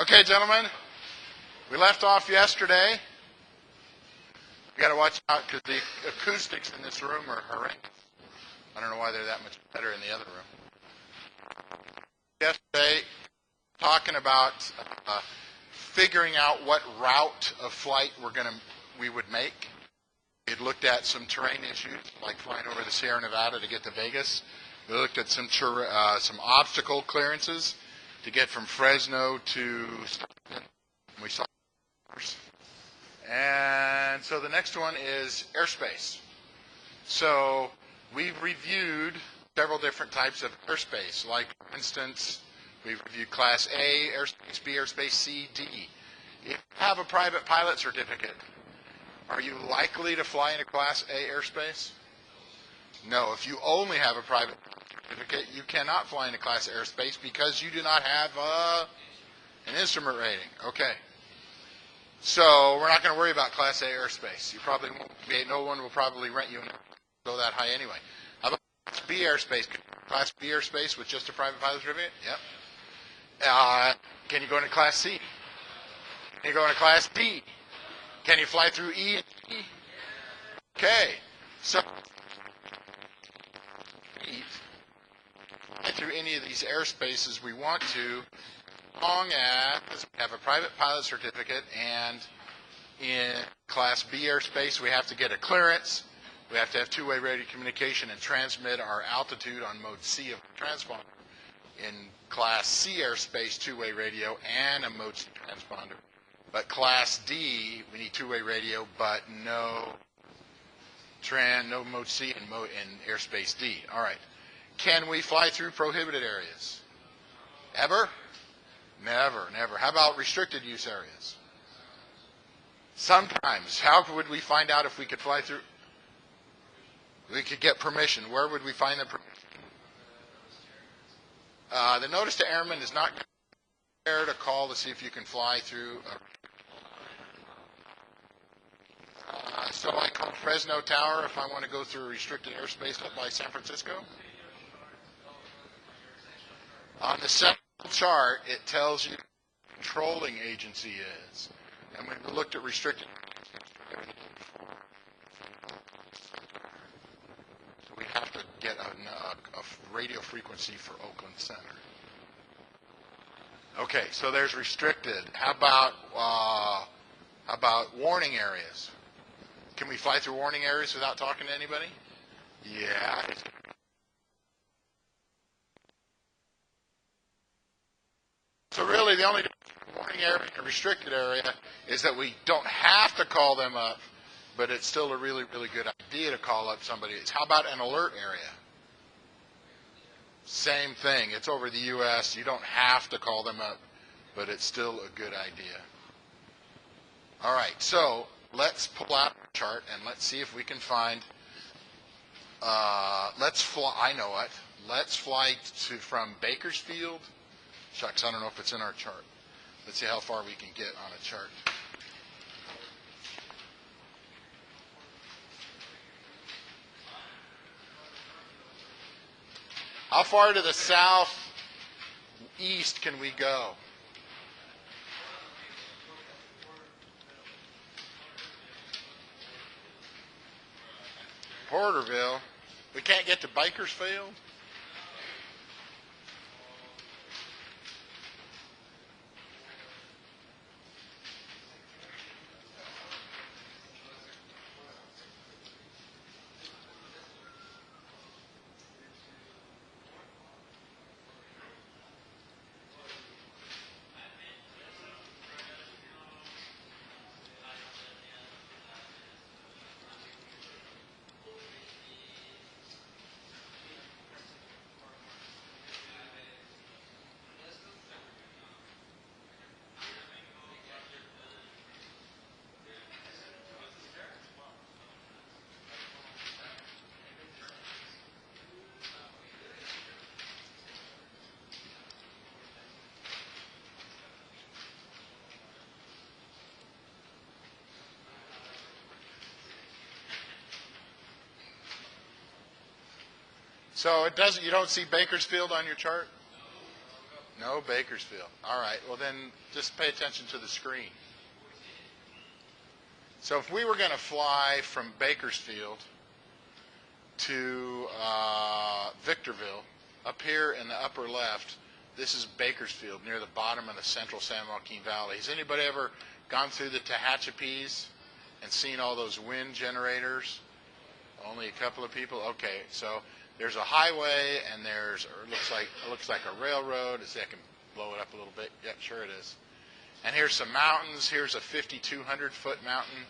Okay, gentlemen, we left off yesterday. You got to watch out because the acoustics in this room are horrendous. I don't know why they're that much better in the other room. Yesterday, talking about figuring out what route of flight we would make. We had looked at some terrain issues, like flying over the Sierra Nevada to get to Vegas. We looked at some obstacle clearances to get from Fresno to Stockton. We saw, and so the next one is airspace. So we've reviewed several different types of airspace. Like, for instance, we've reviewed Class A airspace, B airspace, C, D. If you have a private pilot certificate, are you likely to fly into Class A airspace? No. If you only have a private certificate, you cannot fly into Class A airspace because you do not have an instrument rating. Okay. So we're not going to worry about Class A airspace. You probably won't be, no one will probably rent you and go that high anyway. How about Class B airspace? Class B airspace with just a private pilot certificate? Yep. Can you go into Class C? Can you go into Class D? Can you fly through E and E? Okay. So fly through any of these airspaces we want to, as long as we have a private pilot certificate, and in Class B airspace we have to get a clearance, we have to have two-way radio communication and transmit our altitude on mode C of the transponder. In Class C airspace, two-way radio and a mode C transponder. But Class D, we need two-way radio, but no mode C in airspace D. All right. Can we fly through prohibited areas? Ever? Never, never. How about restricted use areas? Sometimes. How would we find out if we could fly through? We could get permission. Where would we find the permission? The notice to airmen is not there to call to see if you can fly through. So I call Fresno Tower if I want to go through a restricted airspace up by San Francisco. On the central chart, it tells you who the controlling agency is. And when we looked at restricted, so we have to get a radio frequency for Oakland Center. Okay, so there's restricted. How about warning areas? Can we fly through warning areas without talking to anybody? Yeah. So really the only warning area and restricted area is that we don't have to call them up, but it's still a really, really good idea to call up somebody. How about an alert area? Same thing. It's over the U.S. You don't have to call them up, but it's still a good idea. All right, so let's pull out our chart and let's see if we can find, let's fly, I know it. Let's fly from Bakersfield. Shucks, I don't know if it's in our chart. Let's see how far we can get on a chart. How far to the southeast can we go? Porterville. We can't get to Bakersfield? So it doesn't. You don't see Bakersfield on your chart? No Bakersfield. All right, well then just pay attention to the screen. So if we were going to fly from Bakersfield to Victorville, up here in the upper left, this is Bakersfield, near the bottom of the central San Joaquin Valley. Has anybody ever gone through the Tehachapi's and seen all those wind generators? Only a couple of people? Okay, so there's a highway and there's, or it looks like a railroad. Let's see, I can blow it up a little bit. Yep, sure it is. And here's some mountains. Here's a 5,200-foot mountain.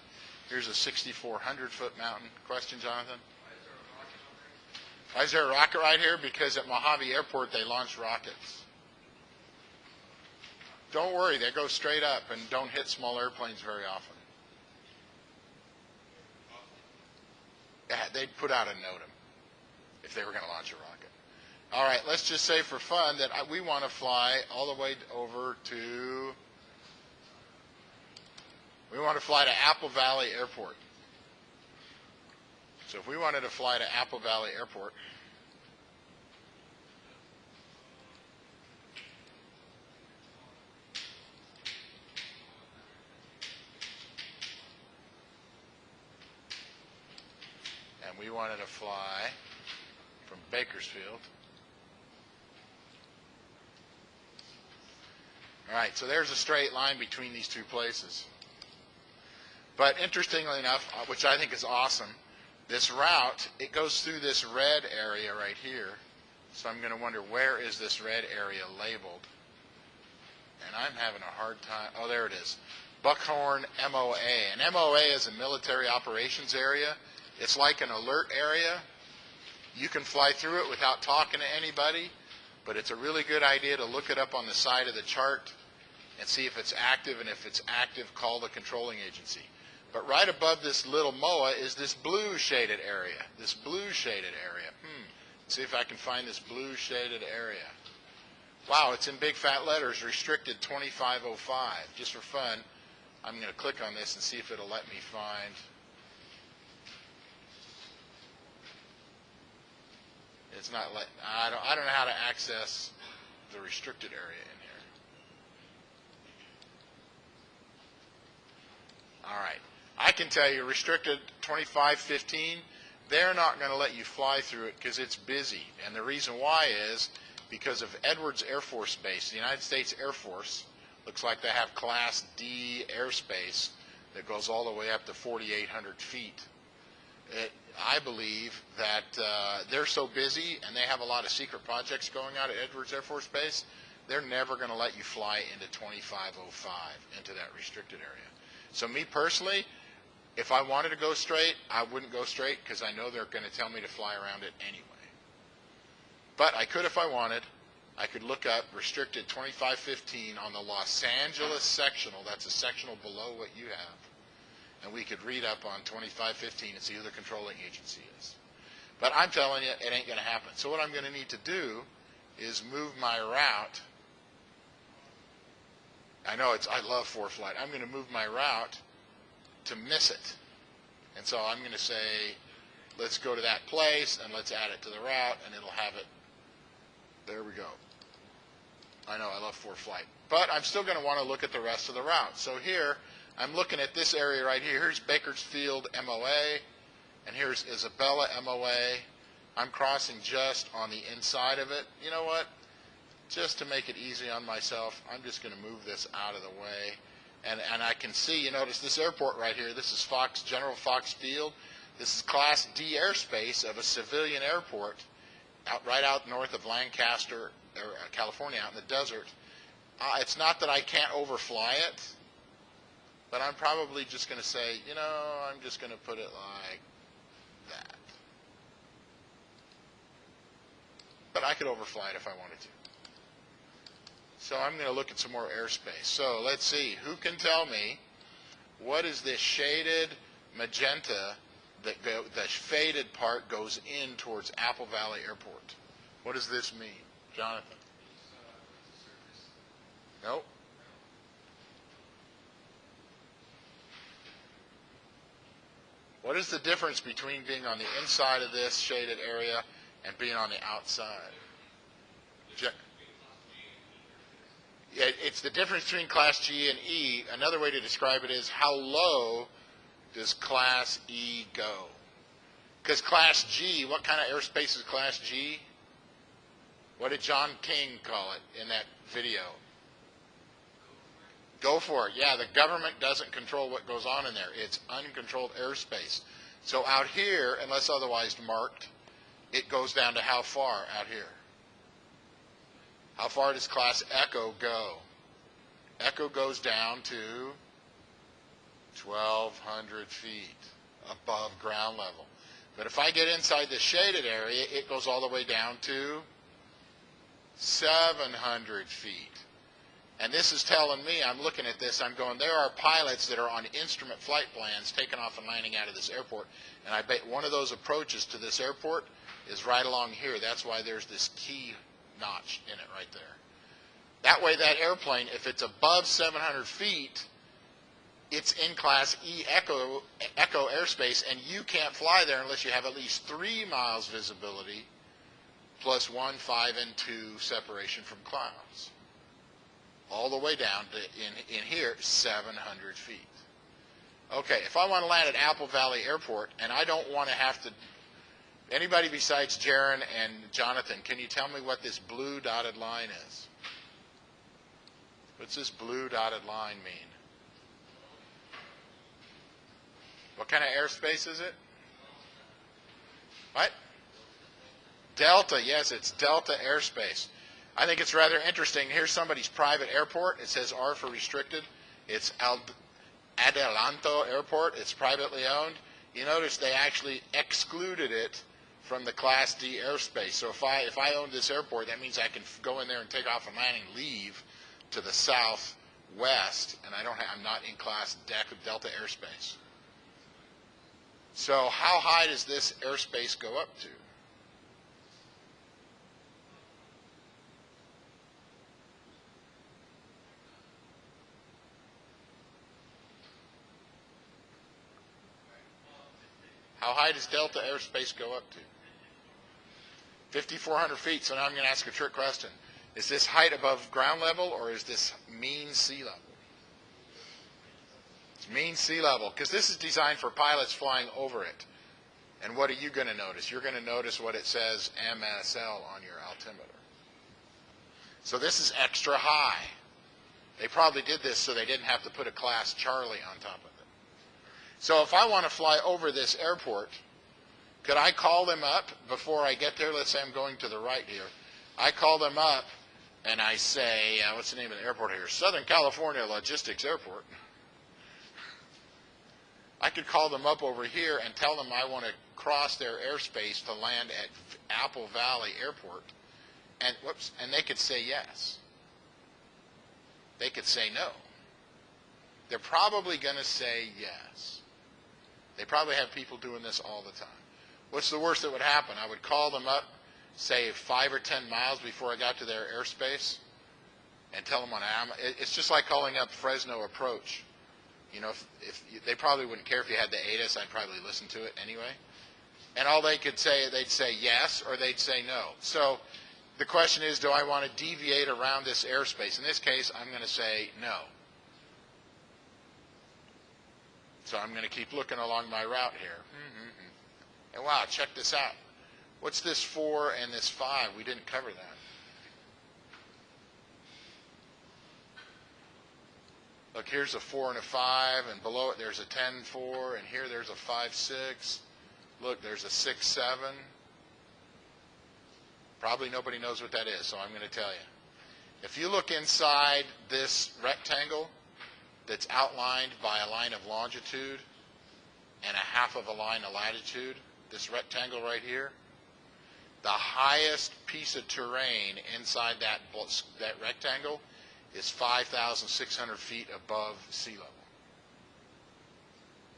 Here's a 6,400-foot mountain. Question, Jonathan? Why is there a rocket right here? Because at Mojave Airport they launch rockets. Don't worry, they go straight up and don't hit small airplanes very often. Yeah, they'd put out a NOTAM if they were going to launch a rocket. All right, let's just say for fun that we want to fly all the way over to, we want to fly to Apple Valley Airport. So if we wanted to fly to Apple Valley Airport, and we wanted to fly from Bakersfield. All right, so there's a straight line between these two places. But interestingly enough, which I think is awesome, this route, it goes through this red area right here. So I'm going to wonder, where is this red area labeled? And I'm having a hard time. Oh, there it is. Buckhorn MOA. And MOA is a military operations area. It's like an alert area. You can fly through it without talking to anybody, but it's a really good idea to look it up on the side of the chart and see if it's active, and if it's active, call the controlling agency. But right above this little MOA is this blue shaded area. This blue shaded area. Let's see if I can find this blue shaded area. Wow, it's in big fat letters, restricted 2505. Just for fun, I'm going to click on this and see if it'll let me find. It's not letting, I don't know how to access the restricted area in here. All right. I can tell you, restricted 2515, they're not going to let you fly through it because it's busy. And the reason why is because of Edwards Air Force Base. The United States Air Force looks like they have Class D airspace that goes all the way up to 4,800 feet. I believe that they're so busy and they have a lot of secret projects going on at Edwards Air Force Base, they're never going to let you fly into 2505, into that restricted area. So me personally, if I wanted to go straight, I wouldn't go straight because I know they're going to tell me to fly around it anyway. But I could if I wanted. I could look up restricted 2515 on the Los Angeles sectional. That's a sectional below what you have. And we could read up on 2515 and see who the controlling agency is. But I'm telling you, it ain't going to happen. So what I'm going to need to do is move my route. I know I love ForeFlight. I'm going to move my route to miss it. And so I'm going to say, let's go to that place and let's add it to the route, and it'll have it. There we go. I know I love ForeFlight. But I'm still going to want to look at the rest of the route. So here, I'm looking at this area right here. Here's Bakersfield MOA, and here's Isabella MOA. I'm crossing just on the inside of it. You know what? Just to make it easy on myself, I'm just going to move this out of the way. And I can see, you notice this airport right here, this is General Fox Field. This is Class D airspace of a civilian airport right out north of Lancaster, California, out in the desert. It's not that I can't overfly it, but I'm probably just going to say, you know, I'm just going to put it like that. But I could overfly it if I wanted to. So I'm going to look at some more airspace. So let's see. Who can tell me what is this shaded magenta that the faded part goes in towards Apple Valley Airport? What does this mean? Jonathan? Nope. What is the difference between being on the inside of this shaded area and being on the outside? It's the difference between Class G and E. Another way to describe it is how low does Class E go? Because Class G, what kind of airspace is Class G? What did John King call it in that video? Go for it. Yeah, the government doesn't control what goes on in there. It's uncontrolled airspace. So out here, unless otherwise marked, it goes down to how far out here? How far does Class Echo go? Echo goes down to 1,200 feet above ground level. But if I get inside the shaded area, it goes all the way down to 700 feet. And this is telling me, I'm looking at this, I'm going, there are pilots that are on instrument flight plans taking off and landing out of this airport. And I bet one of those approaches to this airport is right along here. That's why there's this key notch in it right there. That way that airplane, if it's above 700 feet, it's in Class E Echo airspace, and you can't fly there unless you have at least 3 miles visibility plus 1, 5, and 2 separation from clouds. All the way down to, in here, 700 feet. Okay, if I want to land at Apple Valley Airport, and I don't want to have to, anybody besides Jaron and Jonathan, can you tell me what this blue dotted line is? What's this blue dotted line mean? What kind of airspace is it? What? Delta, yes, it's Delta airspace. I think it's rather interesting. Here's somebody's private airport. It says R for restricted. It's Adelanto Airport. It's privately owned. You notice they actually excluded it from the Class D airspace. So if I owned this airport, that means I can go in there and take off and land and leave to the southwest, and I'm not in Class Delta airspace. So how high does this airspace go up to? How high does Delta airspace go up to? 5,400 feet. So now I'm going to ask a trick question. Is this height above ground level, or is this mean sea level? It's mean sea level, because this is designed for pilots flying over it. And what are you going to notice? You're going to notice what it says MSL on your altimeter. So this is extra high. They probably did this so they didn't have to put a Class Charlie on top of it. So if I want to fly over this airport, could I call them up before I get there? Let's say I'm going to the right here. I call them up and I say, what's the name of the airport here? Southern California Logistics Airport. I could call them up over here and tell them I want to cross their airspace to land at Apple Valley Airport. And they could say yes. They could say no. They're probably going to say yes. They probably have people doing this all the time. What's the worst that would happen? I would call them up, say 5 or 10 miles before I got to their airspace, and tell them it's just like calling up Fresno Approach. You know, if they probably wouldn't care if you had the ATIS, I'd probably listen to it anyway. And all they could say, they'd say yes or they'd say no. So the question is, do I want to deviate around this airspace? In this case, I'm going to say no. So I'm going to keep looking along my route here. And wow, check this out. What's this 4 and this 5? We didn't cover that. Look, here's a 4 and a 5, and below it there's a 10-4, and here there's a 5-6. Look, there's a 6-7. Probably nobody knows what that is, so I'm going to tell you. If you look inside this rectangle that's outlined by a line of longitude and a half of a line of latitude, this rectangle right here, the highest piece of terrain inside that rectangle is 5,600 feet above sea level.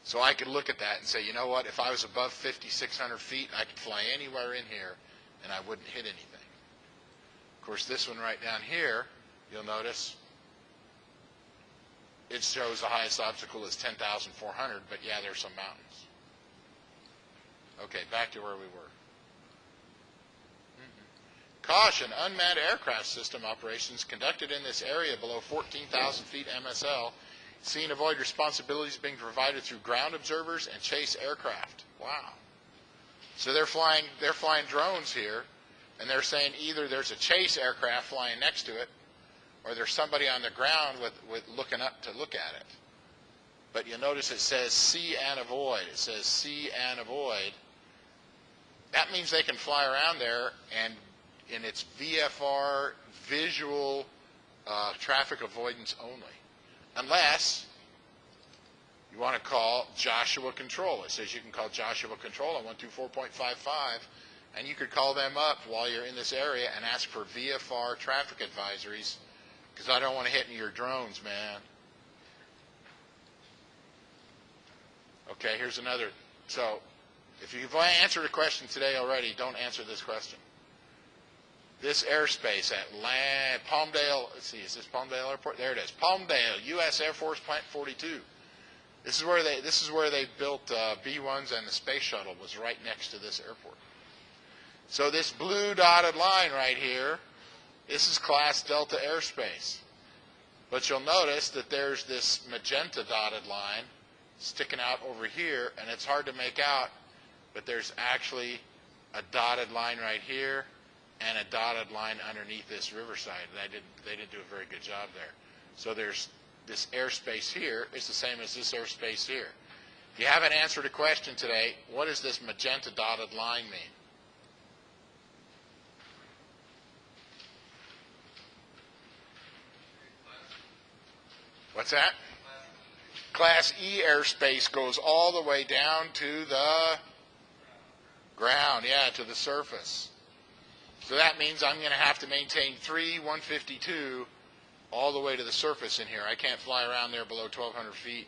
So I could look at that and say, you know what, if I was above 5,600 feet, I could fly anywhere in here and I wouldn't hit anything. Of course, this one right down here, you'll notice, it shows the highest obstacle is 10,400, but yeah, there's some mountains. Okay, back to where we were. Caution, unmanned aircraft system operations conducted in this area below 14,000 feet MSL. See and avoid responsibilities being provided through ground observers and chase aircraft. Wow. So they're flying drones here, and they're saying either there's a chase aircraft flying next to it, or there's somebody on the ground with looking up to look at it. But you'll notice it says see and avoid. It says see and avoid. That means they can fly around there, and in its VFR, visual traffic avoidance only. Unless you want to call Joshua Control. It says you can call Joshua Control on 124.55, and you could call them up while you're in this area and ask for VFR traffic advisories, because I don't want to hit any of your drones, man. Okay, here's another. So, if you've answered a question today already, don't answer this question. This airspace at Palmdale, let's see, is this Palmdale Airport? There it is. Palmdale, U.S. Air Force Plant 42. This is where they built B-1s, and the space shuttle was right next to this airport. So this blue dotted line right here, this is Class Delta airspace. But you'll notice that there's this magenta dotted line sticking out over here, and it's hard to make out, but there's actually a dotted line right here and a dotted line underneath this riverside. They didn't do a very good job there. So there's this airspace here is the same as this airspace here. If you haven't answered a question today, what does this magenta dotted line mean? What's that? Class E airspace goes all the way down to the ground, yeah, to the surface. So that means I'm going to have to maintain 152 all the way to the surface in here. I can't fly around there below 1,200 feet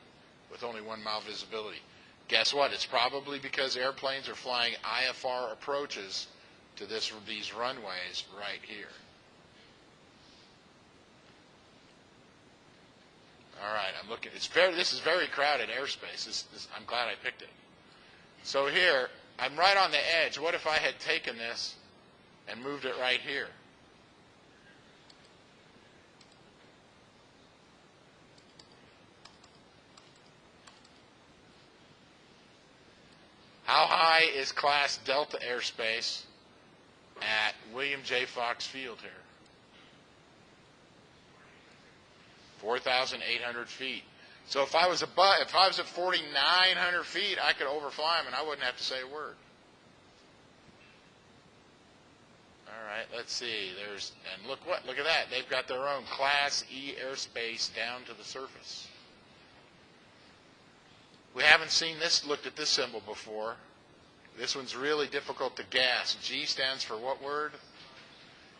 with only 1 mile visibility. Guess what? It's probably because airplanes are flying IFR approaches to these runways right here. All right, I'm looking. This is very crowded airspace. I'm glad I picked it. So here, I'm right on the edge. What if I had taken this and moved it right here? How high is Class Delta airspace at William J. Fox Field here? 4,800 feet. So if I was at 4,900 feet, I could overfly them and I wouldn't have to say a word. All right, let's see. Look at that. They've got their own Class E airspace down to the surface. We haven't looked at this symbol before. This one's really difficult to guess. G stands for what word?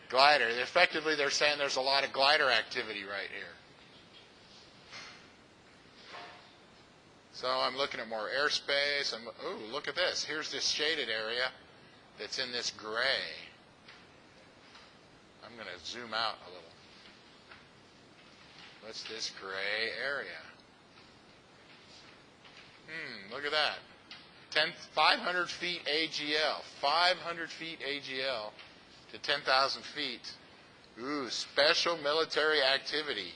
Glider. Effectively, they're saying there's a lot of glider activity right here. So I'm looking at more airspace. Ooh, look at this. Here's this shaded area that's in this gray. I'm going to zoom out a little. What's this gray area? Look at that. 500 feet AGL. 500 feet AGL to 10,000 feet. Ooh, special military activity.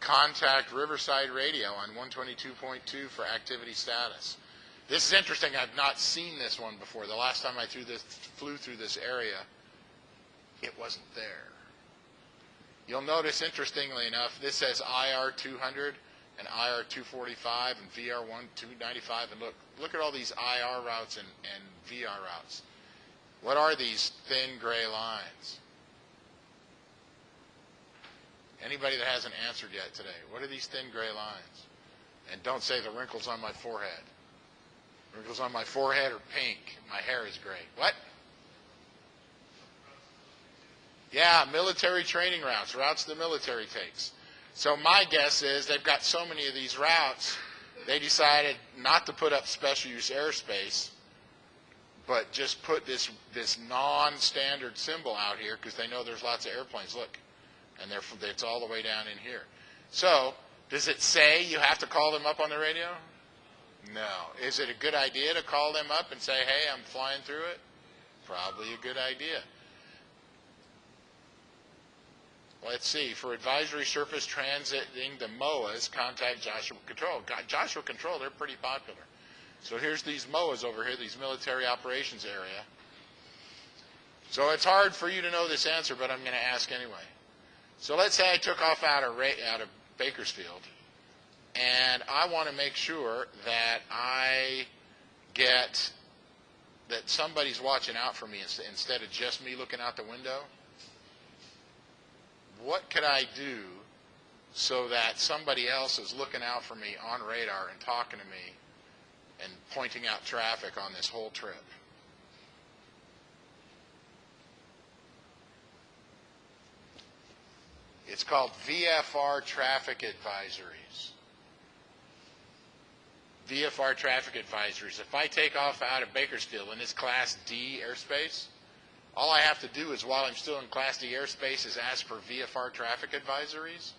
Contact Riverside Radio on 122.2 for activity status. This is interesting. I've not seen this one before. The last time I flew through this area, it wasn't there. You'll notice, interestingly enough, this says IR 200 and IR 245 and VR 295. And look at all these IR routes and VR routes. What are these thin gray lines? Anybody that hasn't answered yet today, what are these thin gray lines? And don't say the wrinkles on my forehead. Wrinkles on my forehead are pink. My hair is gray. What? Yeah, military training routes the military takes. So my guess is they've got so many of these routes, they decided not to put up special use airspace, but just put this non-standard symbol out here because they know there's lots of airplanes. Look. And it's all the way down in here. So, does it say you have to call them up on the radio? No. Is it a good idea to call them up and say, hey, I'm flying through it? Probably a good idea. let's see, for advisory surface transiting the MOAs, contact Joshua Control. Joshua Control, they're pretty popular. So here's these MOAs over here, these military operations area. So it's hard for you to know this answer, but I'm going to ask anyway. So let's say I took off out of Bakersfield, and I want to make sure that I get that somebody's watching out for me instead of just me looking out the window. What could I do so that somebody else is looking out for me on radar and talking to me and pointing out traffic on this whole trip? It's called VFR traffic advisories. VFR traffic advisories. If I take off out of Bakersfield and it's Class D airspace, all I have to do is, while I'm still in Class D airspace, is ask for VFR traffic advisories.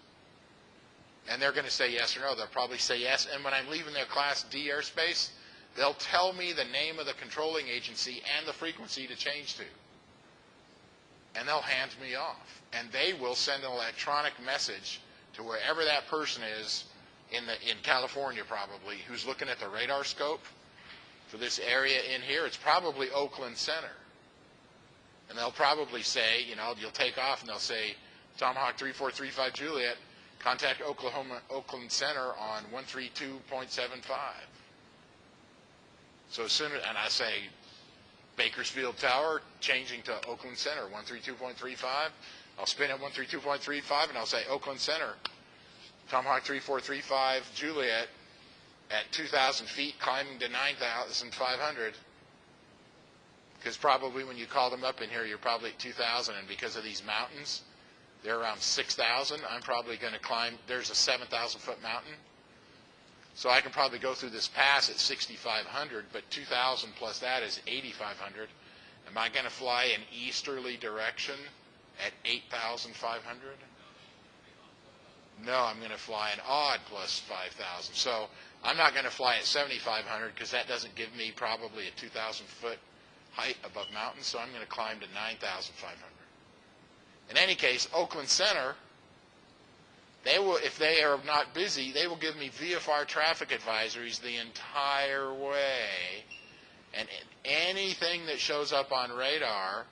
And they're going to say yes or no. They'll probably say yes. And when I'm leaving their Class D airspace, they'll tell me the name of the controlling agency and the frequency to change to. And they'll hand me off. And they will send an electronic message to wherever that person is in California, probably, who's looking at the radar scope for this area in here. It's probably Oakland Center. And they'll probably say, you know, you'll take off and they'll say, Tomahawk 3435 Juliet, contact Oakland Center on 132.75. So as soon as, and I say, Bakersfield Tower, changing to Oakland Center, 132.35. I'll spin at 132.35 and I'll say Oakland Center, Tomahawk 3435 Juliet at 2,000 feet climbing to 9,500. Because probably when you call them up in here, you're probably at 2,000, and because of these mountains, they're around 6,000. I'm probably going to climb, there's a 7,000 foot mountain. So I can probably go through this pass at 6,500, but 2,000 plus that is 8,500. Am I going to fly in easterly direction at 8,500? No, I'm going to fly an odd plus 5,000. So I'm not going to fly at 7,500 because that doesn't give me probably a 2,000 foot height above mountains, so I'm going to climb to 9,500. In any case, Oakland Center, they will, if they are not busy, they will give me VFR traffic advisories the entire way, and anything that shows up on radar,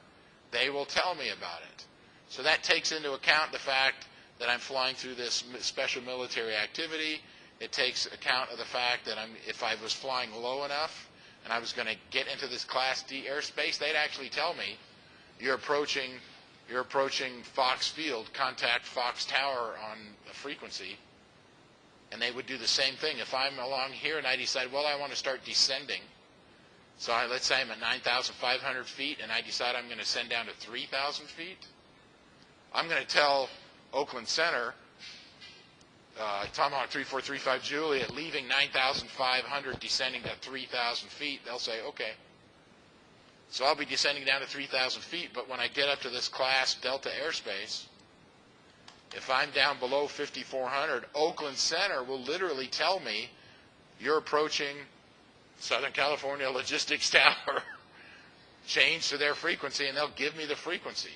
they will tell me about it. So that takes into account the fact that I'm flying through this special military activity. It takes account of the fact that if I was flying low enough and I was going to get into this Class D airspace, they'd actually tell me, you're approaching Fox Field, contact Fox Tower on a frequency. And they would do the same thing. If I'm along here and I decide, well, I want to start descending, so let's say I'm at 9,500 feet and I decide I'm going to send down to 3,000 feet, I'm going to tell Oakland Center, Tomahawk 3435 Juliet, leaving 9,500, descending to 3,000 feet. They'll say, okay. So I'll be descending down to 3,000 feet, but when I get up to this Class Delta airspace, if I'm down below 5,400, Oakland Center will literally tell me, you're approaching Southern California Logistics Tower. Change to their frequency, and they'll give me the frequency.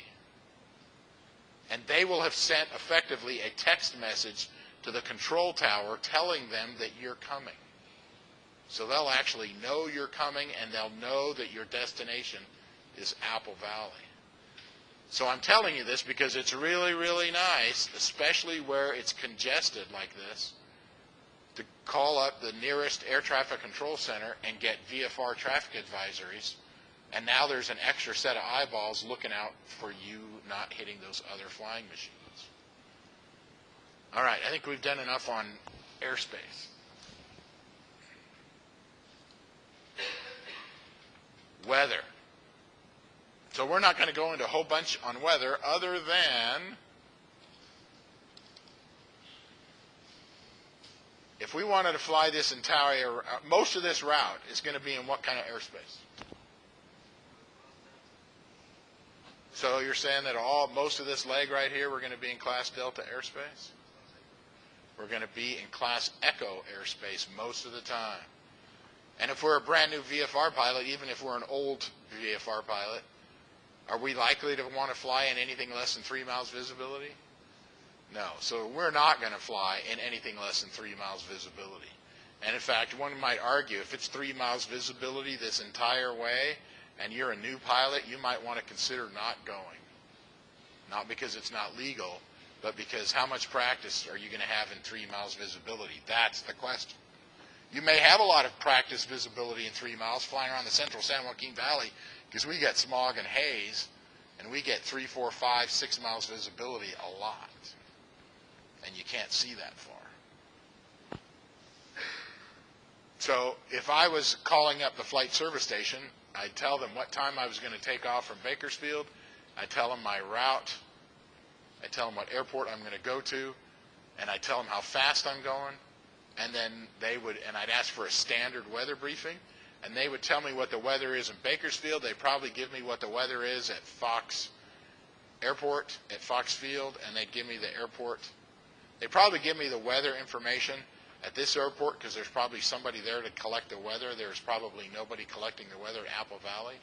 And they will have sent, effectively, a text message to the control tower telling them that you're coming. So they'll actually know you're coming, and they'll know that your destination is Apple Valley. So I'm telling you this because it's really, really nice, especially where it's congested like this, to call up the nearest air traffic control center and get VFR traffic advisories. And now there's an extra set of eyeballs looking out for you not hitting those other flying machines. All right, I think we've done enough on airspace. Weather. So we're not going to go into a whole bunch on weather other than if we wanted to fly this entire, most of this route is going to be in what kind of airspace? So you're saying that most of this leg right here, we're going to be in Class Delta airspace? We're going to be in Class Echo airspace most of the time. And if we're a brand new VFR pilot, even if we're an old VFR pilot, are we likely to want to fly in anything less than 3 miles visibility? No. So we're not going to fly in anything less than 3 miles visibility. And in fact, one might argue if it's 3 miles visibility this entire way and you're a new pilot, you might want to consider not going. Not because it's not legal, but because how much practice are you going to have in 3 miles visibility? That's the question. You may have a lot of practice visibility in 3 miles flying around the central San Joaquin Valley because we get smog and haze, and we get 3, 4, 5, 6 miles visibility a lot. And you can't see that far. So if I was calling up the flight service station, I'd tell them what time I was going to take off from Bakersfield. I'd tell them my route. I'd tell them what airport I'm going to go to. And I'd tell them how fast I'm going. And then I'd ask for a standard weather briefing. And they would tell me what the weather is in Bakersfield. They'd probably give me what the weather is at Fox Airport, at Fox Field, and they'd give me the airport. They'd probably give me the weather information at this airport because there's probably somebody there to collect the weather. There's probably nobody collecting the weather at Apple Valley.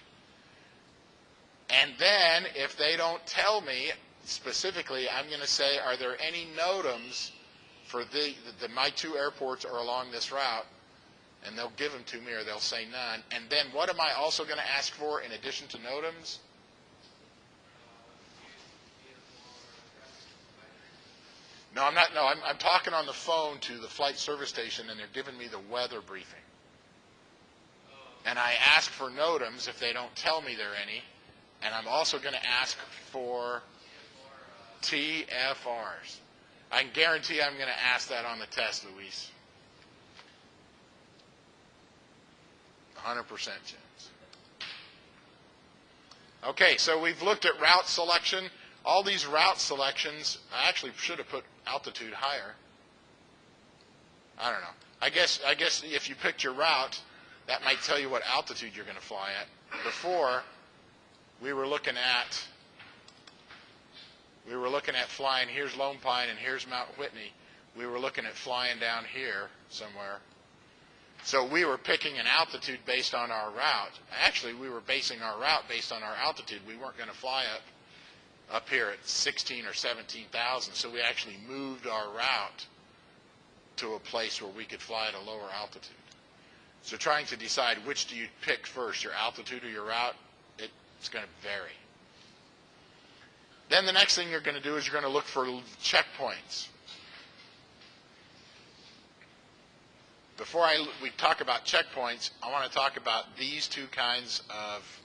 And then if they don't tell me specifically, I'm going to say, are there any NOTAMs for my 2 airports are along this route? And they'll give them to me or they'll say none. And then what am I also going to ask for in addition to NOTAMs? No, I'm not. No, I'm talking on the phone to the flight service station, and they're giving me the weather briefing. And I ask for NOTAMs if they don't tell me there are any. And I'm also going to ask for TFRs. I can guarantee I'm going to ask that on the test, Luis. 100% chance. Okay, so we've looked at route selection. All these route selections, I actually should have put altitude higher. I don't know. I guess if you picked your route, that might tell you what altitude you're going to fly at. Before, we were looking at flying, here's Lone Pine and here's Mount Whitney. We were looking at flying down here somewhere. So we were picking an altitude based on our route. Actually, we were basing our route based on our altitude. We weren't going to fly up here at 16 or 17,000. So we actually moved our route to a place where we could fly at a lower altitude. So trying to decide which do you pick first, your altitude or your route, it's going to vary. Then the next thing you're going to do is you're going to look for checkpoints. Before we talk about checkpoints, I want to talk about these 2 kinds of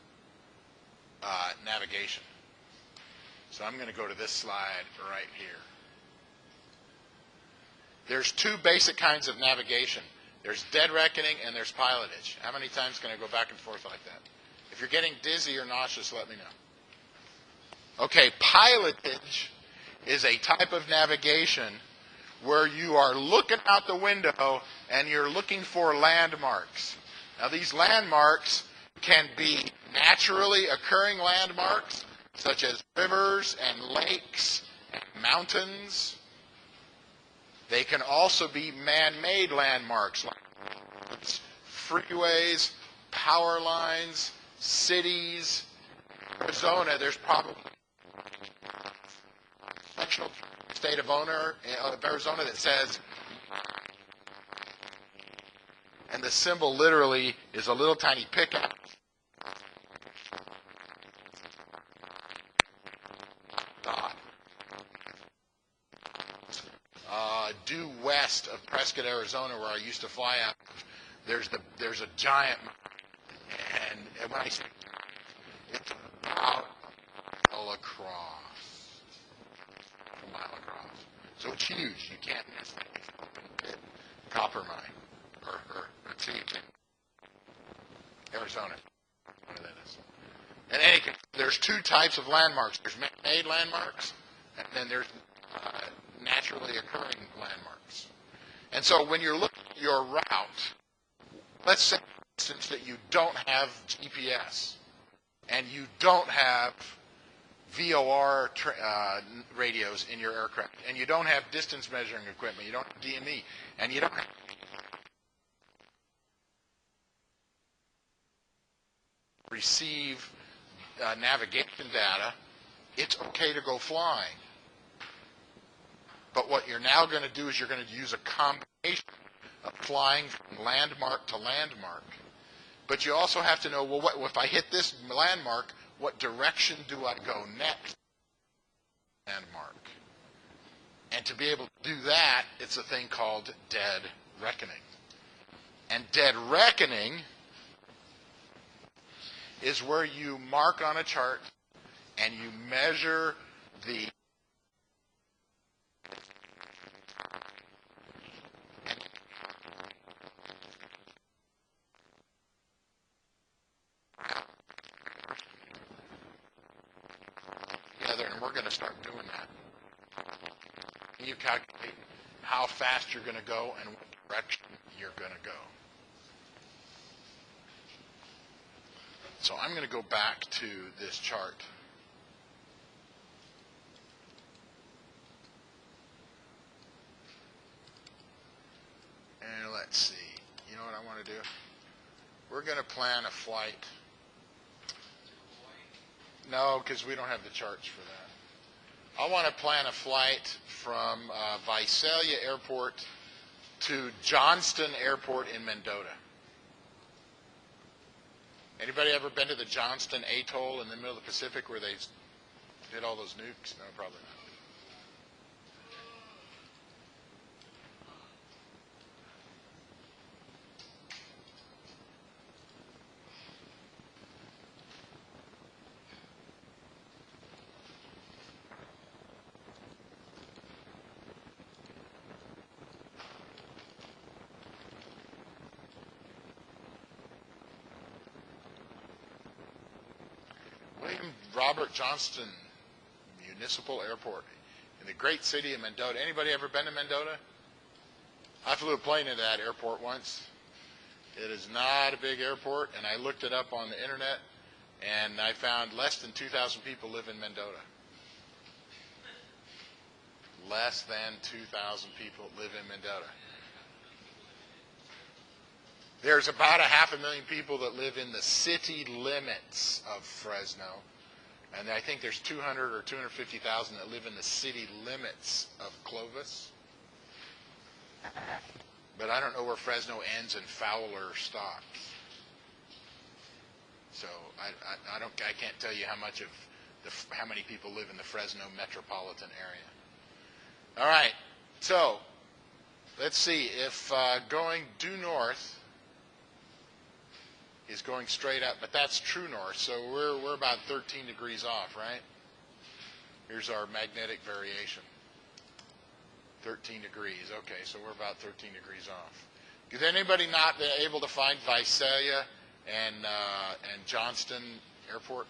navigation. So I'm going to go to this slide right here. There's 2 basic kinds of navigation. There's dead reckoning and there's pilotage. How many times can I go back and forth like that? If you're getting dizzy or nauseous, let me know. Okay, pilotage is a type of navigation where you are looking out the window and you're looking for landmarks. Now these landmarks can be naturally occurring landmarks such as rivers and lakes and mountains. They can also be man-made landmarks like freeways, power lines, cities. Arizona, there's probably a sectional state of Arizona that says, and the symbol literally is a little tiny pickaxe. Due west of Prescott, Arizona, where I used to fly out, there's a giant, and when I say it's about a mile across, so it's huge. You can't miss it. Copper mine, or Arizona, one of that is. In any case, there's 2 types of landmarks. There's man-made landmarks, and then there's naturally occurring landmarks. And so when you're looking at your route, let's say, for instance, that you don't have GPS and you don't have VOR radios in your aircraft, and you don't have distance measuring equipment, you don't have DME, and you don't have receive navigation data, it's okay to go flying. what you're now going to do is you're going to use a combination of flying from landmark to landmark. But you also have to know, well, what, if I hit this landmark, what direction do I go next? Landmark. And to be able to do that, it's a thing called dead reckoning. And dead reckoning is where you mark on a chart and you measure the together, and we're going to start doing that. And you calculate how fast you're going to go and what direction you're going to go. So I'm going to go back to this chart. And let's see. You know what I want to do? We're going to plan a flight. No, because we don't have the charts for that. I want to plan a flight from Visalia Airport to Johnston Airport in Mendota. Anybody ever been to the Johnston Atoll in the middle of the Pacific where they did all those nukes? No, probably not. Robert Johnston Municipal Airport in the great city of Mendota. Anybody ever been to Mendota? I flew a plane into that airport once. It is not a big airport, and I looked it up on the internet, and I found less than 2,000 people live in Mendota. Less than 2,000 people live in Mendota. There's about 500,000 people that live in the city limits of Fresno. And I think there's 200 or 250,000 that live in the city limits of Clovis. But I don't know where Fresno ends and Fowler stops. So I can't tell you how many people live in the Fresno metropolitan area. All right. So let's see if going due north is going straight up, but that's true north, so we're about 13 degrees off, right? Here's our magnetic variation. 13 degrees, okay, so we're about 13 degrees off. Is anybody not able to find Visalia and Johnston Airport?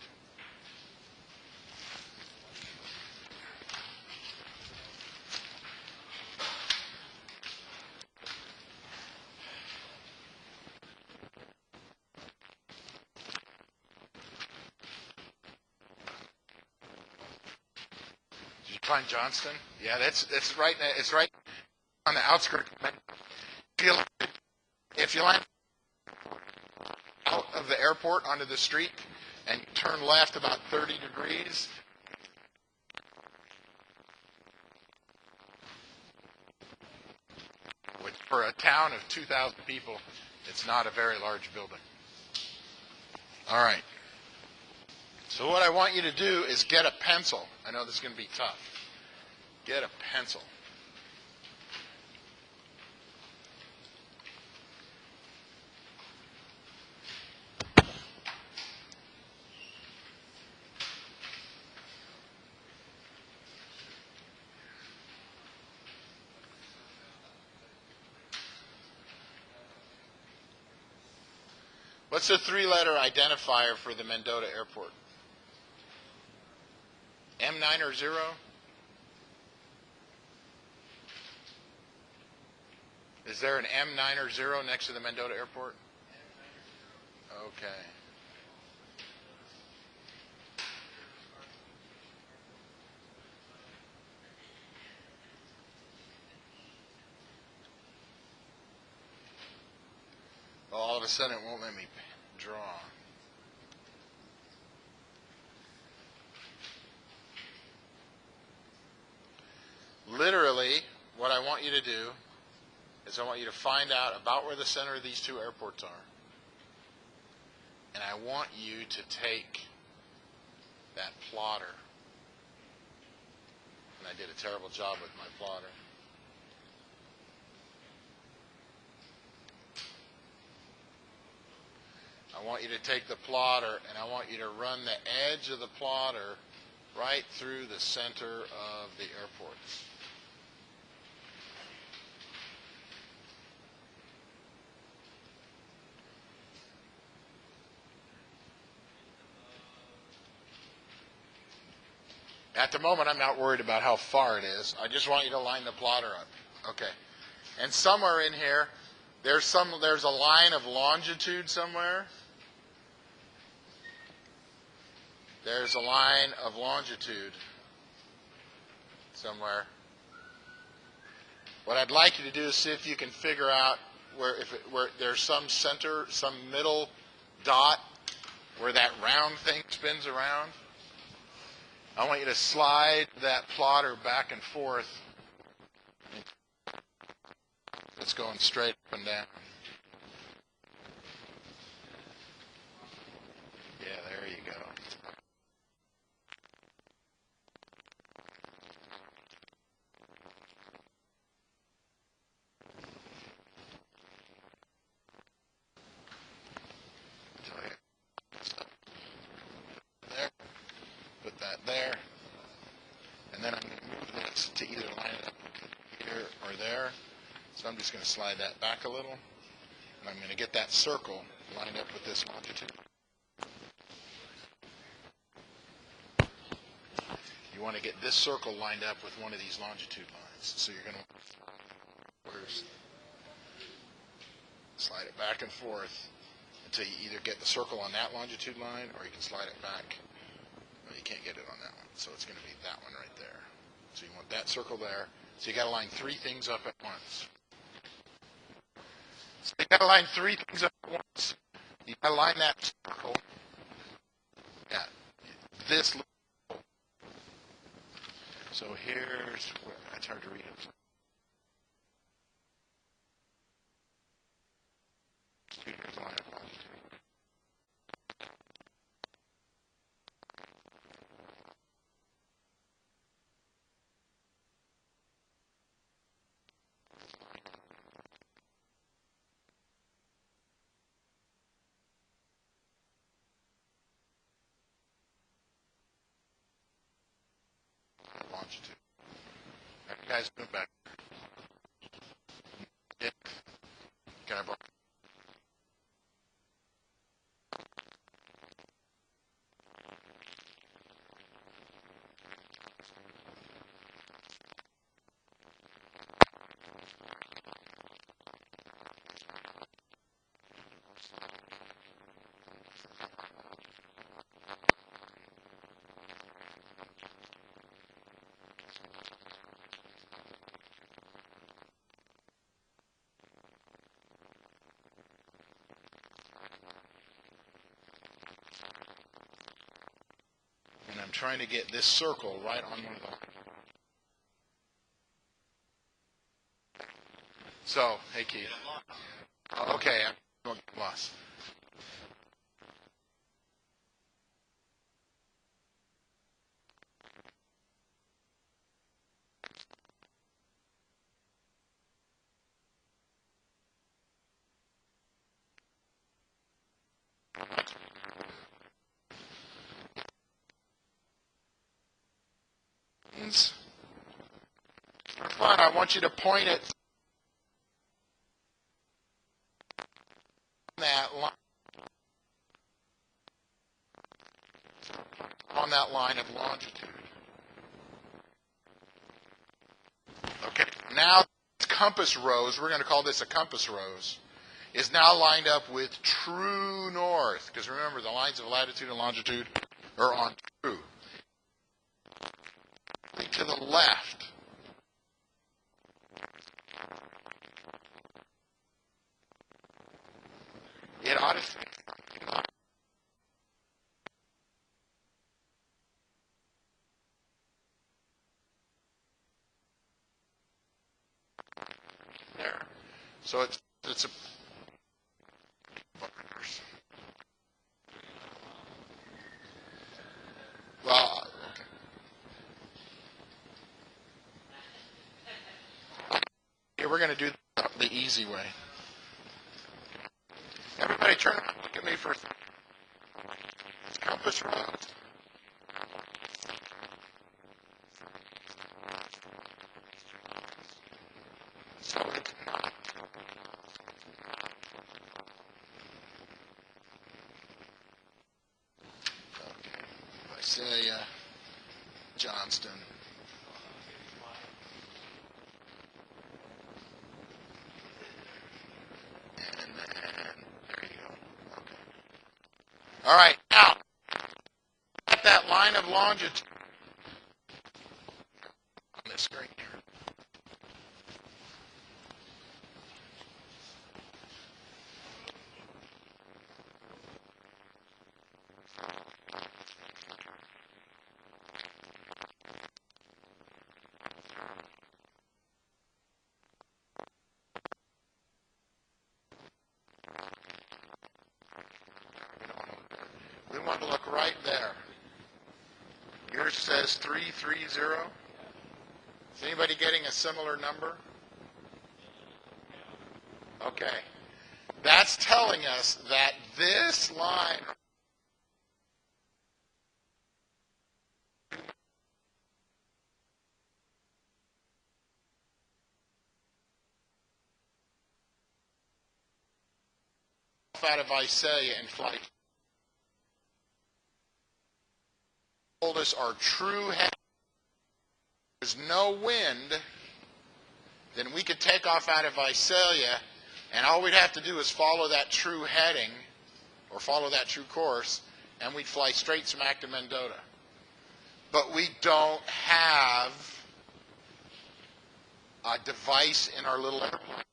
Find Johnston? Yeah, it's right. It's right on the outskirts. If you land out of the airport onto the street and you turn left about 30 degrees, which for a town of 2,000 people, it's not a very large building. All right. So what I want you to do is get a pencil. I know this is going to be tough. Get a pencil. What's the three-letter identifier for the Mendota Airport? M9 or 0? Is there an M9 or 0 next to the Mendota Airport? Okay. Well, all of a sudden it won't let me draw. Literally, want you to do is I want you to find out about where the center of these two airports are. And I want you to take that plotter. And I did a terrible job with my plotter. I want you to take the plotter and I want you to run the edge of the plotter right through the center of the airport. At the moment, I'm not worried about how far it is. I just want you to line the plotter up. Okay. And somewhere in here, there's a line of longitude somewhere. There's a line of longitude somewhere. What I'd like you to do is see if you can figure out where there's some center, some middle dot where that round thing spins around. I want you to slide that plotter back and forth. It's going straight up and down. Yeah, there you go. There. Put that there. And then I'm going to move this to either line it up here or there. So I'm just going to slide that back a little. And I'm going to get that circle lined up with this longitude. You want to get this circle lined up with one of these longitude lines. So you're going to first slide it back and forth until you either get the circle on that longitude line or you can slide it back. Well, you can't get it on that one, so it's going to be that one right there. So you want that circle there. So you got to line three things up at once. So you got to line three things up at once. You got to line that circle at this. So here's where it's hard to read it. Here's the line of longitude. Longitude. All right, guys, move back. Yeah. Can I borrow? And I'm trying to get this circle right on one of the. So, hey Keith. Okay, I'm lost. For fun, I want you to point it on that line of longitude. Okay, now compass rose, we're going to call this a compass rose, is now lined up with true north, because remember the lines of latitude and longitude are on true. To the left. It ought to. So it's a well. Okay. We're going to do the easy way. Everybody, turn around. Look at me for a second. Compass rose. So it's not. Okay. If I say Johnston. And then, there you go. Okay. All right. Now, at that line of longitude on the screen here. We want to look right there. Yours says 330. Is anybody getting a similar number? Okay. That's telling us that this line out of Visalia and flight told us our true heading. There's no wind, then we could take off out of Visalia, and all we'd have to do is follow that true heading, or follow that true course, and we'd fly straight smack to Mendota. But we don't have a device in our little airplane.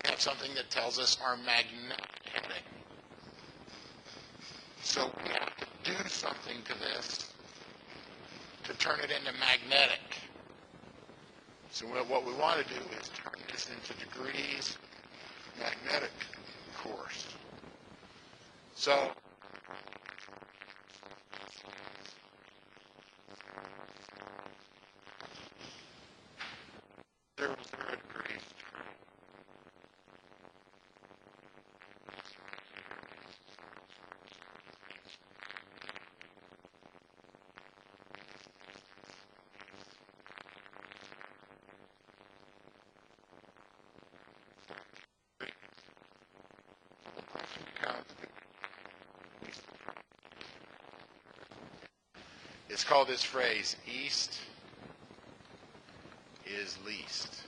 We have something that tells us our magnetic heading. So we have to do something to this to turn it into magnetic. So what we want to do is turn this into degrees magnetic course. So there was 0 degrees. It's called this phrase, east is least.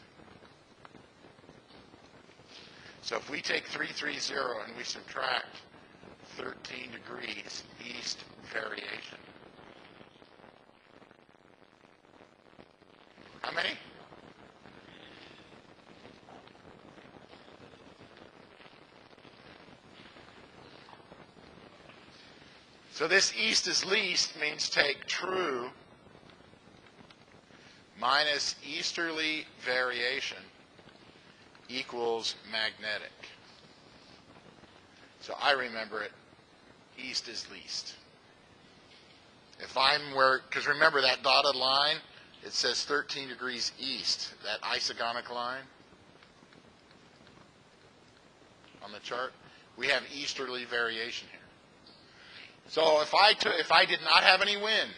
So if we take 330 and we subtract 13 degrees east variation. How many? So this east is least means take true minus easterly variation equals magnetic. So I remember it, east is least. If I'm where, because remember that dotted line, it says 13 degrees east, that isogonic line on the chart. We have easterly variation here. So if I did not have any wind,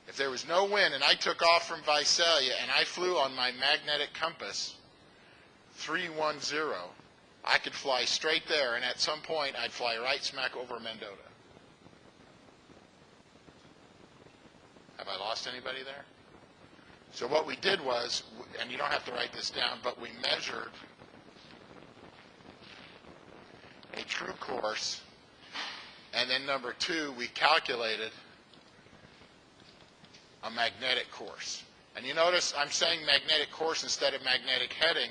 if there was no wind and I took off from Visalia and I flew on my magnetic compass 310, I could fly straight there, and at some point I'd fly right smack over Mendota. Have I lost anybody there? So what we did was, and you don't have to write this down, but we measured a true course. And then number 2, we calculated a magnetic course. And you notice I'm saying magnetic course instead of magnetic heading,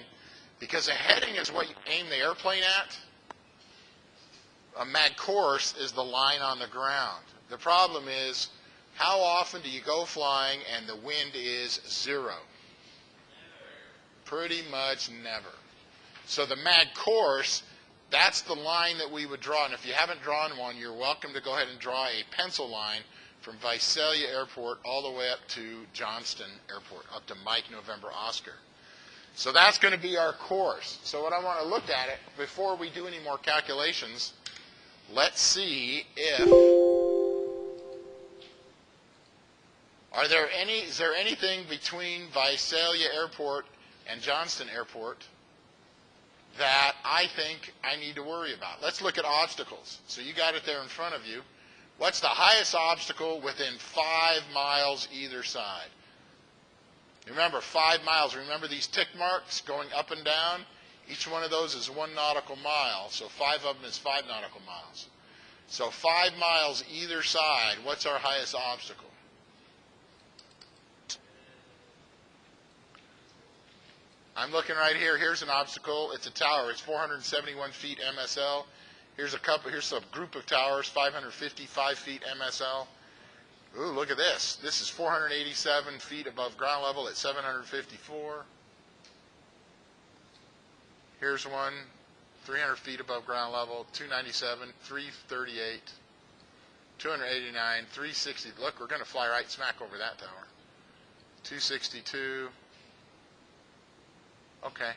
because a heading is what you aim the airplane at. A mag course is the line on the ground. The problem is, how often do you go flying and the wind is 0? Pretty much never. So the MAG course, that's the line that we would draw. And if you haven't drawn one, you're welcome to go ahead and draw a pencil line from Visalia Airport all the way up to Johnston Airport, up to Mike November Oscar. So that's going to be our course. So what I want to look at it, before we do any more calculations, let's see if, is there anything between Visalia Airport and Johnston Airport that I think I need to worry about? Let's look at obstacles. So you got it there in front of you. What's the highest obstacle within 5 miles either side? Remember, 5 miles. Remember these tick marks going up and down? Each one of those is 1 nautical mile, so 5 of them is 5 nautical miles. So 5 miles either side, what's our highest obstacle? I'm looking right here. Here's an obstacle. It's a tower. It's 471 feet MSL. Here's a group of towers, 555 feet MSL. Ooh, look at this. This is 487 feet above ground level at 754. Here's one, 300 feet above ground level, 297, 338, 289, 360. Look, we're going to fly right smack over that tower. 262. Okay.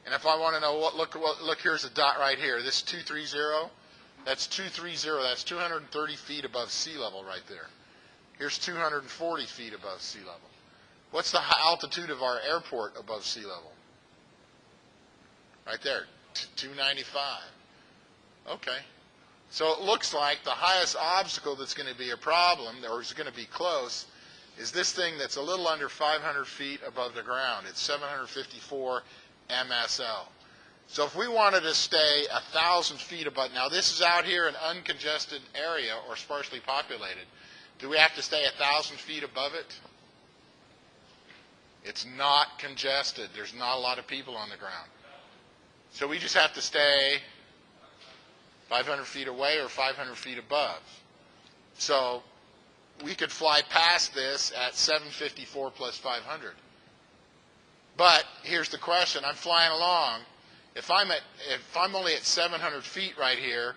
And if I want to know look, here's a dot right here. This 230, that's 230. That's 230 feet above sea level right there. Here's 240 feet above sea level. What's the altitude of our airport above sea level? Right there, 295. Okay. So it looks like the highest obstacle that's going to be a problem, or is going to be close, is this thing that's a little under 500 feet above the ground. It's 754 MSL. So if we wanted to stay 1,000 feet above, now this is out here in an uncongested area or sparsely populated. Do we have to stay 1,000 feet above it? It's not congested. There's not a lot of people on the ground. So we just have to stay 500 feet away or 500 feet above. So we could fly past this at 754 plus 500. But here's the question. I'm flying along. If I'm only at 700 feet right here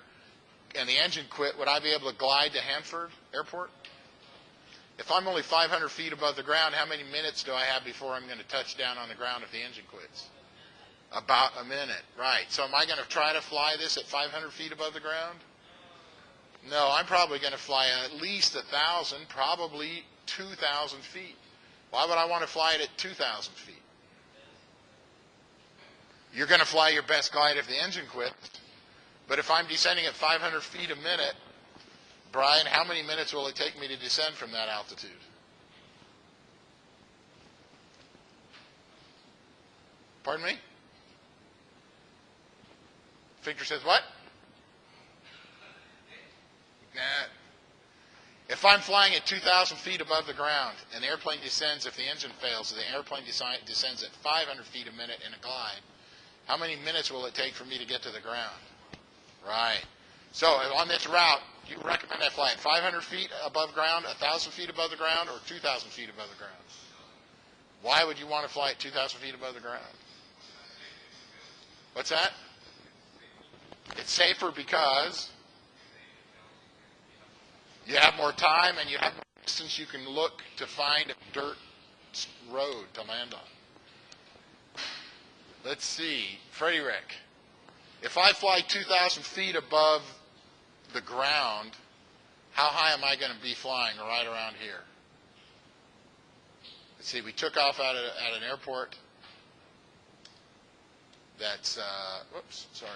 and the engine quit, would I be able to glide to Hanford Airport? If I'm only 500 feet above the ground, how many minutes do I have before I'm going to touch down on the ground if the engine quits? About a minute, right. So am I going to try to fly this at 500 feet above the ground? No, I'm probably going to fly at least 1,000, probably 2,000 feet. Why would I want to fly it at 2,000 feet? You're going to fly your best glide if the engine quits. But if I'm descending at 500 feet a minute, Brian, how many minutes will it take me to descend from that altitude? Pardon me? Finker says what? Nah. If I'm flying at 2,000 feet above the ground and the airplane descends, if the engine fails, the airplane descends at 500 feet a minute in a glide, how many minutes will it take for me to get to the ground? Right. So on this route, you recommend I fly at 500 feet above ground, 1,000 feet above the ground, or 2,000 feet above the ground? Why would you want to fly at 2,000 feet above the ground? What's that? It's safer because you have more time and you have more distance you can look to find a dirt road to land on. Let's see. Freddie Rick, if I fly 2,000 feet above the ground, how high am I going to be flying right around here? Let's see. We took off at an airport that's, whoops, sorry.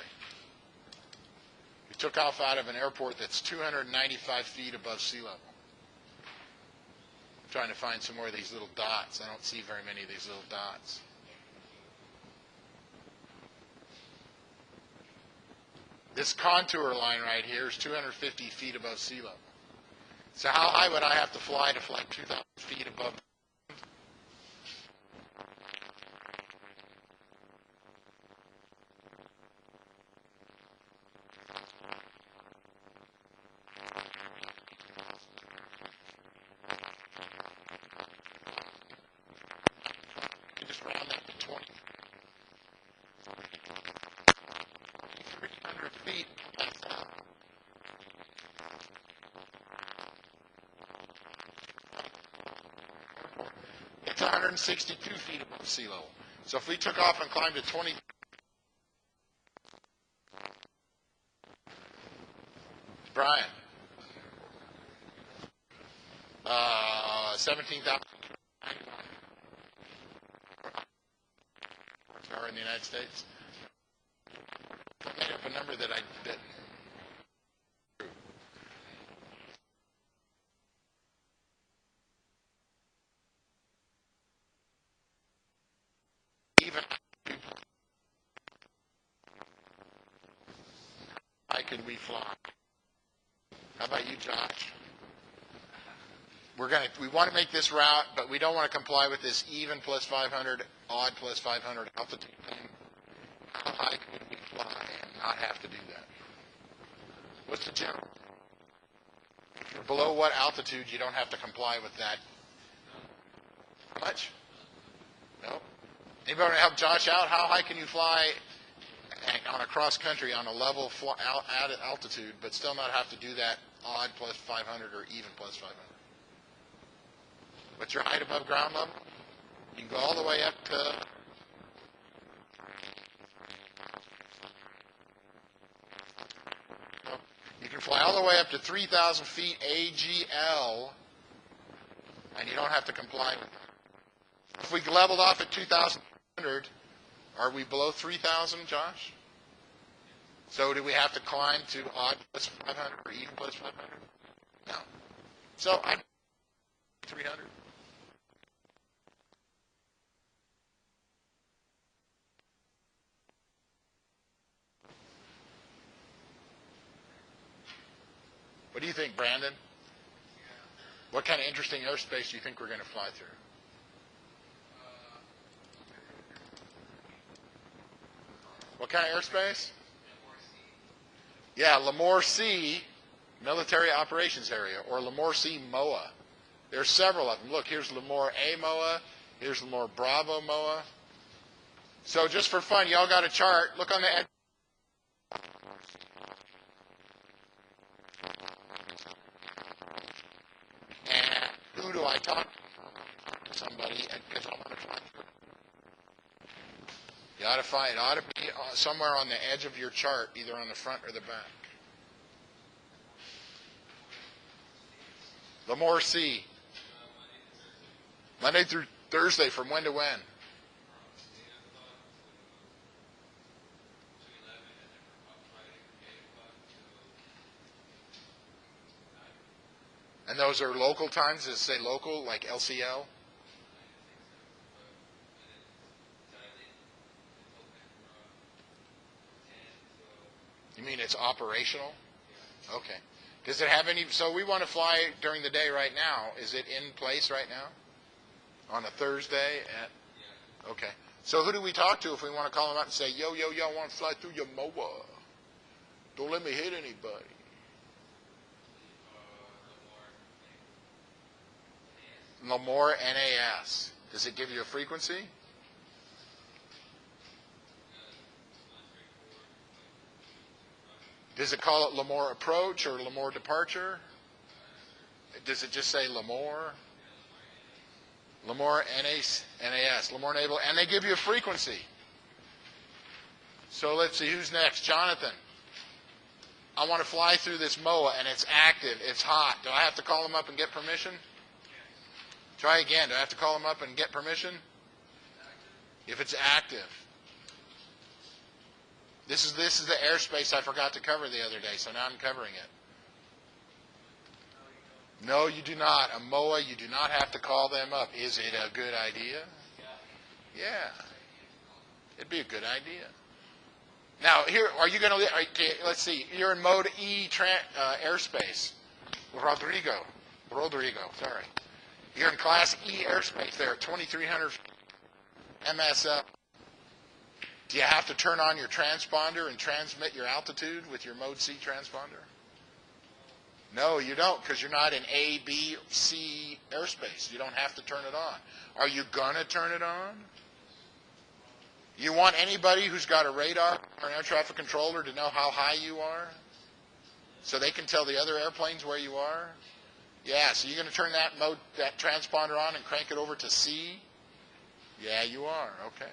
We took off out of an airport that's 295 feet above sea level. I'm trying to find some more of these little dots. I don't see very many of these little dots. This contour line right here is 250 feet above sea level. So how high would I have to fly 2,000 feet above? Just round It's 162 feet above sea level. So if we took off and climbed to 20, Brian, 17,000 are in the United States. I made up a number that I didn't. Even how could we fly? How about you, Josh? We want to make this route, but we don't want to comply with this even plus 500, odd plus 500 altitude thing. How high could we fly and not have to do that? What's the general? If you're below what altitude, you don't have to comply with that. How much? No. Anybody want to help Josh out? How high can you fly on a cross country on a level altitude, but still not have to do that odd plus 500 or even plus 500? What's your height above ground level? You can go all the way up to you can fly all the way up to 3,000 feet AGL, and you don't have to comply with it. If we leveled off at 2,100, are we below 3,000, Josh? So do we have to climb to odd plus 500 or even plus 500? No. So I'm 300. What do you think, Brandon? What kind of interesting airspace do you think we're going to fly through? What kind of airspace? Yeah, Lemoore Sea Military Operations Area, or Lemoore Sea MOA. There's several of them. Look, here's Lemoore A MOA. Here's Lemoore Bravo MOA. So just for fun, y'all got a chart. Look on the edge. And who do I talk to? Somebody, because I want to fly through. You ought to find, it ought to be somewhere on the edge of your chart, either on the front or the back. Lemoore Sea. Monday through Thursday, from when to when? And those are local times? Does it say local, like LCL? You mean it's operational? Okay. Does it have any, so we want to fly during the day right now. Is it in place right now? On a Thursday? Okay. So who do we talk to if we want to call them up and say, yo, I want to fly through your MOA. Don't let me hit anybody. Lemoore NAS. Does it give you a frequency? Does it call it Lemoore Approach or Lemoore Departure? Does it just say Lemoore? Lemoore NAS, Lemoore Naval, and they give you a frequency. So let's see, who's next? Jonathan. I want to fly through this MOA, and it's active, it's hot. Do I have to call them up and get permission? Try again. Do I have to call them up and get permission? If it's active. This is the airspace I forgot to cover the other day, so now I'm covering it. No, you do not. A MOA, you do not have to call them up. Is it a good idea? Yeah. It'd be a good idea. Now, here, are you going to, okay, let's see. You're in mode E airspace. Rodrigo, sorry. You're in class E airspace there at 2,300 MSL. Do you have to turn on your transponder and transmit your altitude with your mode C transponder? No, you don't, because you're not in A, B, C airspace. You don't have to turn it on. Are you going to turn it on? You want anybody who's got a radar or an air traffic controller to know how high you are? So they can tell the other airplanes where you are? Yeah, so you're going to turn that transponder on and crank it over to C? Yeah, you are. Okay.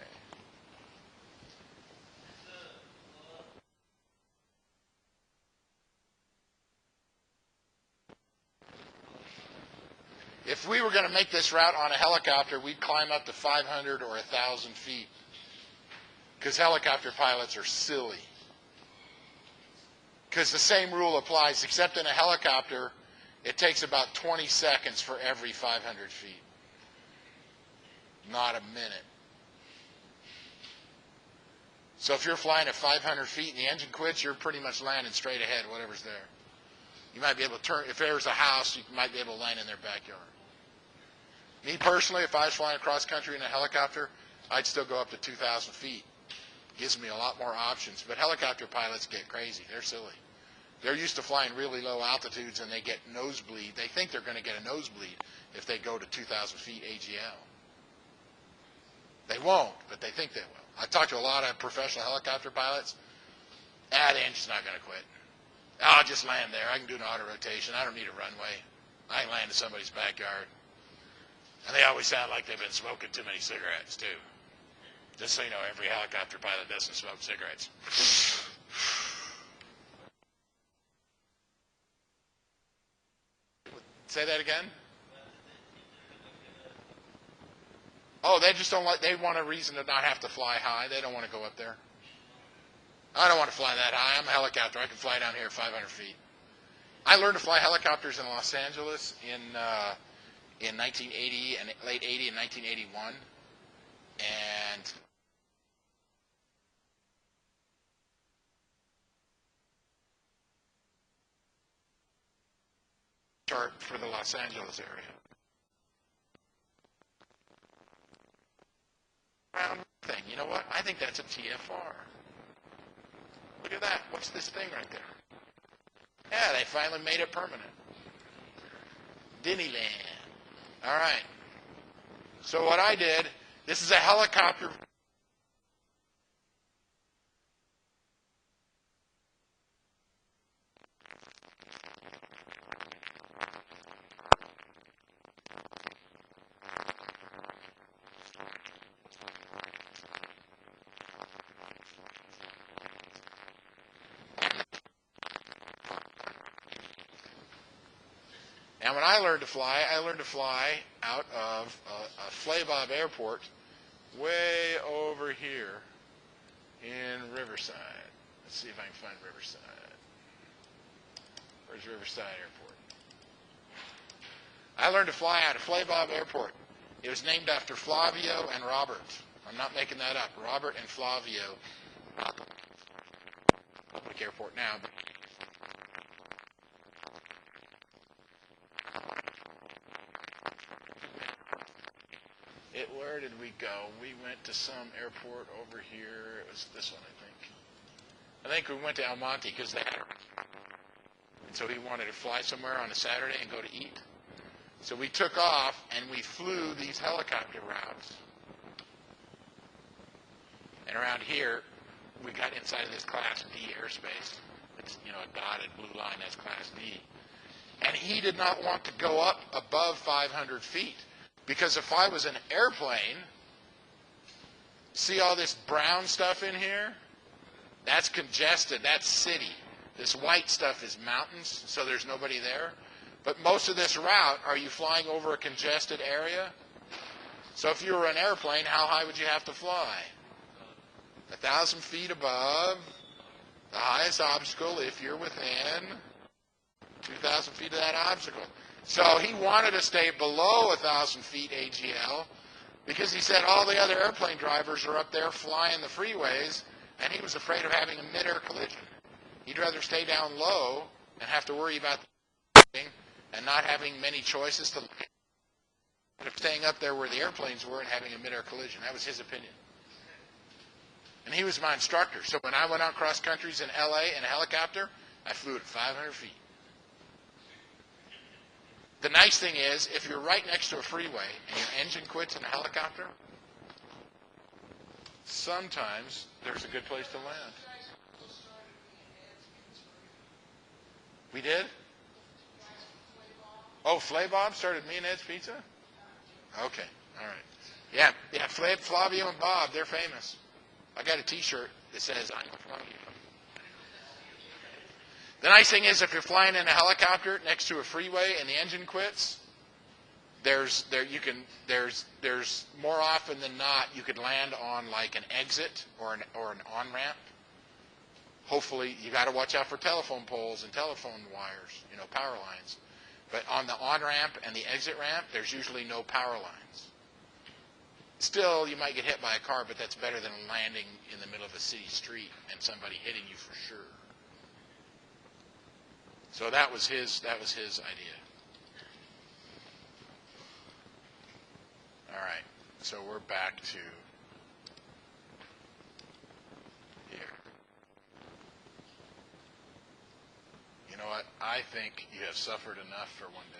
If we were going to make this route on a helicopter, we'd climb up to 500 or 1,000 feet because helicopter pilots are silly. Because the same rule applies, except in a helicopter, it takes about 20 seconds for every 500 feet. Not a minute. So if you're flying at 500 feet and the engine quits, you're pretty much landing straight ahead, whatever's there. You might be able to turn, if there's a house, you might be able to land in their backyard. Me personally, if I was flying across country in a helicopter, I'd still go up to 2,000 feet. Gives me a lot more options. But helicopter pilots get crazy. They're silly. They're used to flying really low altitudes and they get nosebleed. They think they're going to get a nosebleed if they go to 2,000 feet AGL. They won't, but they think they will. I talked to a lot of professional helicopter pilots. The engine's not going to quit. I'll just land there. I can do an auto rotation. I don't need a runway. I can land in somebody's backyard. And they always sound like they've been smoking too many cigarettes, too. Just so you know, every helicopter pilot doesn't smoke cigarettes. Say that again? Oh, they just don't like, they want a reason to not have to fly high. They don't want to go up there. I don't want to fly that high. I'm a helicopter. I can fly down here at 500 feet. I learned to fly helicopters in Los Angeles in 1980 and late 80 and 1981. And chart for the Los Angeles area. Round thing. You know what? I think that's a TFR. Look at that. What's this thing right there? Yeah, they finally made it permanent. Disneyland. All right. So what I did, this is a helicopter. And when I learned to fly out of a Flabob Airport way over here in Riverside. Let's see if I can find Riverside. Where's Riverside Airport? I learned to fly out of Flabob Airport. It was named after Flavio and Robert. I'm not making that up. Robert and Flavio. Public airport now. Where did we go? We went to some airport over here. It was this one, I think. I think we went to El Monte because they had a... And so he wanted to fly somewhere on a Saturday and go to eat. So we took off and we flew these helicopter routes. And around here, we got inside of this Class D airspace. It's, you know, a dotted blue line, that's Class D. And he did not want to go up above 500 feet. Because if I was an airplane, see all this brown stuff in here? That's congested. That's city. This white stuff is mountains, so there's nobody there. But most of this route, are you flying over a congested area? So if you were an airplane, how high would you have to fly? 1,000 feet above the highest obstacle if you're within 2,000 feet of that obstacle. So he wanted to stay below 1,000 feet AGL because he said all the other airplane drivers are up there flying the freeways, and he was afraid of having a mid-air collision. He'd rather stay down low and have to worry about the thing and not having many choices to staying up there where the airplanes were and having a mid-air collision. That was his opinion. And he was my instructor. So when I went out cross countries in LA in a helicopter, I flew at 500 feet. The nice thing is, if you're right next to a freeway and your engine quits in a helicopter, sometimes there's a good place to land. We did? Oh, Flay Bob started Me and Ed's Pizza? Okay, all right. Yeah, Flavio and Bob, they're famous. I got a T-shirt that says I'm Flavio. The nice thing is, if you're flying in a helicopter next to a freeway and the engine quits, there's more often than not you could land on like an exit or an on ramp. Hopefully, you got to watch out for telephone poles and telephone wires, power lines. But on the on ramp and the exit ramp, there's usually no power lines. Still, you might get hit by a car, but that's better than landing in the middle of a city street and somebody hitting you for sure. So that was his idea. All right, so we're back to here. You know what? I think you have suffered enough for one day.